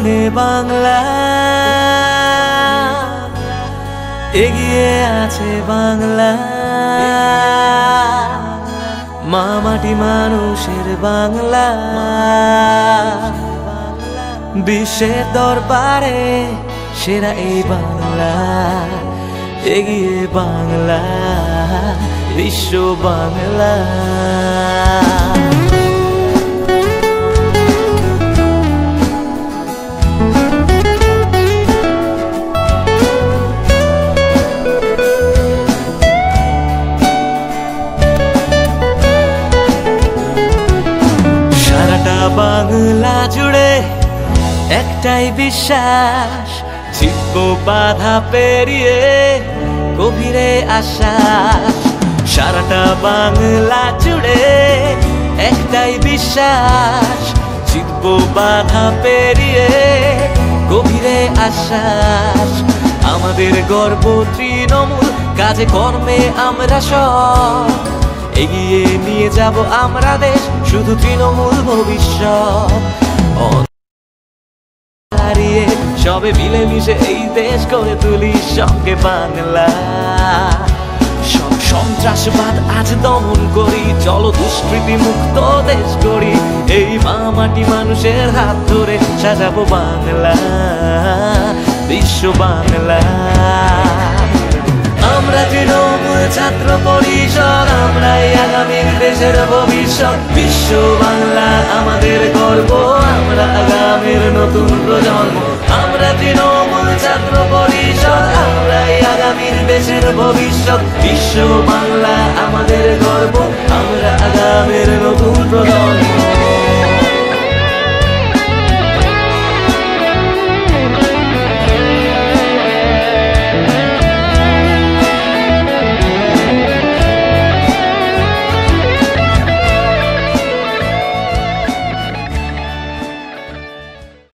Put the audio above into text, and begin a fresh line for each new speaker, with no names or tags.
আগুনে বাংলা, এগিয়ে আছে বাংলা। মা মাটি মানুষের বাংলা, বিশ্বের দরবারে সেরা এই বাংলা। এগিয়ে বাংলা, বিশ্ব বাংলা। সারাটা বাংলা জুড়ে একটাই বিশ্বাস, জিতবো বাধা পেরিয়ে গভীরে আশ্বাস। সারাটা বাংলা জুড়ে একটাই বিশ্বাস, জিতবো বাধা পেরিয়ে গভীরে আশ্বাস। আমাদের গর্ব তৃণমূল, কাজে কর্মে আমরা সব এগিয়ে নিয়ে যাব আমরা দেশ, শুধু তৃণমূল ভবিষ্যৎ। সবে মিলে মিশে এই দেশ করে তুলি সঙ্গে বাংলা। সব সন্ত্রাসবাদ আজ দমন করি, চলো দুষ্কৃতি মুক্ত দেশ করি। এই মা মাটি মানুষের হাত ধরে সাজাবো বাংলা, বিশ্ব বাংলা। আমরা তৃণমূল ছাত্র পরিষদ, আমরাই আগামীর দেশের ভবিষ্যৎ। বিশ্ব বাংলা আমাদের গর্ব, আমরা আগামীর নতুন প্রজন্ম। আমরা তৃণমূল ছাত্র পরিষদ, আমরাই আগামীর দেশের ভবিষ্যৎ। বিশ্ব বাংলা আমাদের গর্ব, আমরা আগামীর নতুন প্রজন্ম।